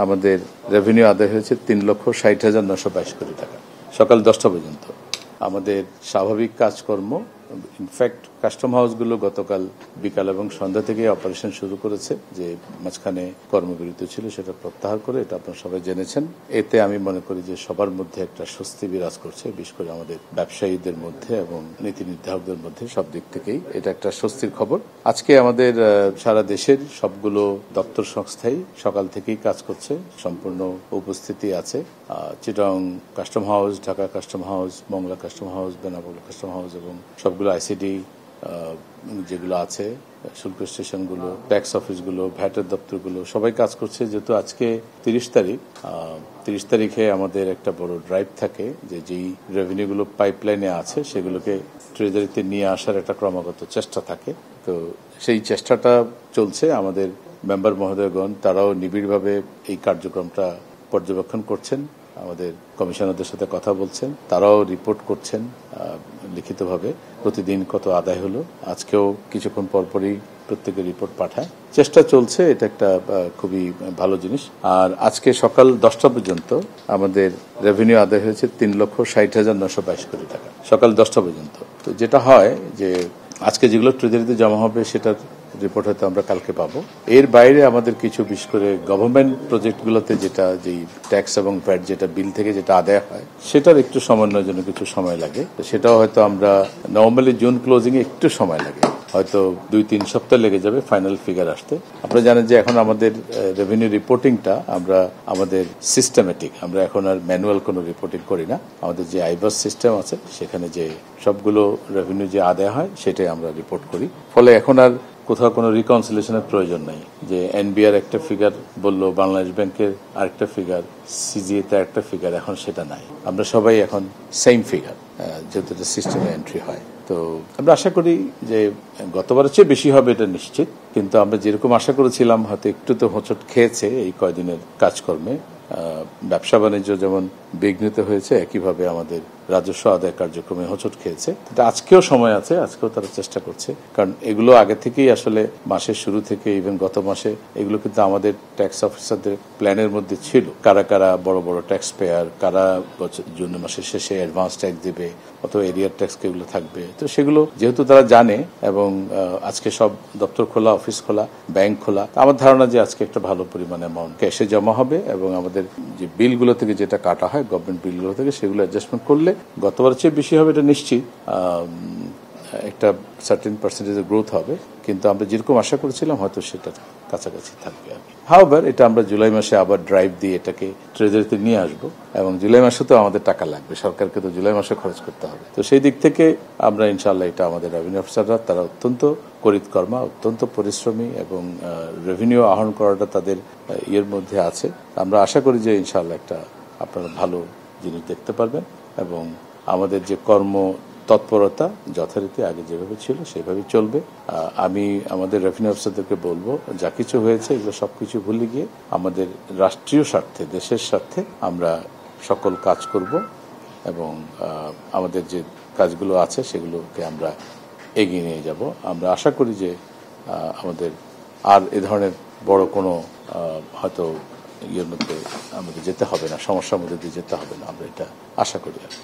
আমাদের রেভিনিউ আদায় হয়েছে 3,60,922 কোটি টাকা সকাল 10টা পর্যন্ত। আমাদের স্বাভাবিক কাজকর্ম, ইনফ্যাক্ট কাস্টম হাউসগুলো গতকাল বিকাল এবং সন্ধ্যা থেকে অপারেশন শুরু করেছে, যে মাঝখানে কর্মবিরতি ছিল সেটা প্রত্যাহার করে, এটা আপনারা সবাই জেনেছেন। এতে আমি মনে করি যে সবার মধ্যে একটা স্বস্তি বিরাজ করছে, বিশেষ করে আমাদের ব্যবসায়ীদের মধ্যে এবং নীতি নির্ধারকদের মধ্যে, সব দিক থেকেই এটা একটা স্বস্তির খবর। আজকে আমাদের সারা দেশের সবগুলো দপ্তর সংস্থাই সকাল থেকেই কাজ করছে, সম্পূর্ণ উপস্থিতি আছে। Chittagong custom house, Dhaka custom house, Mongla custom house, Benapole custom house এবং সবগুলো আইসিডি যেগুলো আছে, শুল্ক স্টেশনগুলো, ট্যাক্স অফিসগুলো, ভ্যাটের দপ্তরগুলো সবাই কাজ করছে। যেহেতু আজকে 30 তারিখে আমাদের একটা বড় ড্রাইভ থাকে, যে যেই রেভিনিউগুলো পাইপলাইনে আছে সেগুলোকে ট্রেজারিতে নিয়ে আসার একটা ক্রমাগত চেষ্টা থাকে। তো সেই চেষ্টাটা চলছে। আমাদের মেম্বার মহোদয়গণ তারাও নিবিড়ভাবে এই কার্যক্রমটা পর্যবেক্ষণ করছেন, আমাদের কমিশনারদের সাথে কথা বলছেন, তারাও রিপোর্ট করছেন লিখিতভাবে প্রতিদিন কত আদায় হলো। আজকেও কিছুক্ষণ পরপরই প্রত্যেকের রিপোর্ট পাঠায়, চেষ্টা চলছে। এটা একটা খুবই ভালো জিনিস। আর আজকে সকাল 10টা পর্যন্ত আমাদের রেভিনিউ আদায় হয়েছে 3,60,922 কোটি টাকা সকাল 10টা পর্যন্ত। তো যেটা হয় যে আজকে যেগুলো ট্রেজারিতে জমা হবে সেটার রিপোর্ট হয়তো আমরা কালকে পাবো। এর বাইরে আমাদের কিছু বিশেষ করে গভর্নমেন্ট প্রজেক্টগুলোতে যেটা যেই ট্যাক্স এবং ভ্যাট যেটা বিল থেকে যেটা আদায় হয় সেটার একটু সমন্বয়ের জন্য কিছু সময় লাগে। সেটাও হয়তো আমরা নর্মালি জুন ক্লোজিং এ একটু সময় লাগে, হয়তো 2-3 সপ্তাহ লেগে যাবে ফাইনাল ফিগার আসতে। আপনারা জানেন যে এখন আমাদের রেভিনিউ রিপোর্টিংটা আমরা আমাদের সিস্টেমেটিক, আমরা এখন আর ম্যানুয়াল কোনো রিপোর্টিং করি না। আমাদের যে আইবাস সিস্টেম আছে সেখানে যে সবগুলো রেভিনিউ যে আদায় হয় সেটাই আমরা রিপোর্ট করি। ফলে এখন আর কোথাও কোনো রিকনসিলেশনের প্রয়োজন নাই, যে এনবিআর একটা ফিগার বললো, বাংলাদেশ ব্যাংকের আরেকটা ফিগার, সিজিএ তে একটা ফিগার, এখন সেটা নাই। আমরা সবাই এখন সেম ফিগার, যেহেতু এটা সিস্টেমে এন্ট্রি হয়। তো আমরা আশা করি যে গতবারের চেয়ে বেশি হবে এটা নিশ্চিত, কিন্তু আমরা যেরকম আশা করেছিলাম হয়তো একটু তো হোঁচট খেয়েছে এই কয়দিনের কাজকর্মে। ব্যবসা বাণিজ্য যেমন বিঘ্নিত হয়েছে, একইভাবে আমাদের রাজস্ব আদায় কার্যক্রমে হোঁচট খেয়েছে। আজকেও সময় আছে, আজকেও তারা চেষ্টা করছে, কারণ এগুলো আগে থেকেই আসলে মাসের শুরু থেকে ইভেন গত মাসে এগুলো কিন্তু আমাদের ট্যাক্স অফিসারদের প্ল্যানের মধ্যে ছিল। কারা কারা বড় বড় ট্যাক্স পেয়ার, কারা জুন মাসের শেষে অ্যাডভান্স ট্যাক্স দিবে, অথবা এরিয়ার ট্যাক্স এগুলো থাকবে। তো সেগুলো যেহেতু তারা জানে এবং আজকে সব দপ্তর খোলা, অফিস খোলা, ব্যাংক খোলা, আমার ধারণা যে আজকে একটা ভালো পরিমাণে অ্যামাউন্ট ক্যাশে জমা হবে এবং আমাদের যে বিলগুলো থেকে যেটা কাটা হয় গভর্নমেন্ট বিলগুলো থেকে, সেগুলো অ্যাডজাস্টমেন্ট করলে গতবার চেয়ে বেশি হবে এটা নিশ্চিত। একটা সার্টেন পার্সেন্টেজের গ্রোথ হবে, কিন্তু আমরা যেরকম আশা করেছিলাম হয়তো সেটার কাছাকাছি থাকবে। হাওয়ার এটা আমরা জুলাই মাসে আবার ড্রাইভ দিয়ে এটাকে ট্রেজারিতে নিয়ে আসবো, এবং জুলাই মাসে তো আমাদের টাকা লাগবে, সরকারকে তো জুলাই মাসে খরচ করতে হবে। তো সেই দিক থেকে আমরা ইনশাআল্লাহ, এটা আমাদের রেভিনিউ অফিসাররা তারা অত্যন্ত করিতকর্মা, অত্যন্ত পরিশ্রমী, এবং রেভিনিউ আহরণ করাটা তাদের ইয়ের মধ্যে আছে। আমরা আশা করি যে ইনশাআল্লাহ একটা আপনারা ভালো জিনিস দেখতে পারবেন, এবং আমাদের যে কর্ম তৎপরতা যথারীতি আগে যেভাবে ছিল সেভাবেই চলবে। আমি আমাদের রেভিনিউ অফিসারদেরকে বলবো, যা কিছু হয়েছে এগুলো সবকিছু ভুলে গিয়ে আমাদের রাষ্ট্রীয় স্বার্থে, দেশের স্বার্থে আমরা সকল কাজ করব, এবং আমাদের যে কাজগুলো আছে সেগুলোকে আমরা এগিয়ে নিয়ে যাব। আমরা আশা করি যে আমাদের আর এ ধরনের বড় কোনো হয়তো ইয়ের মধ্যে আমাদের যেতে হবে না, সমস্যার মধ্যে দিয়ে যেতে হবে না, আমরা এটা আশা করি।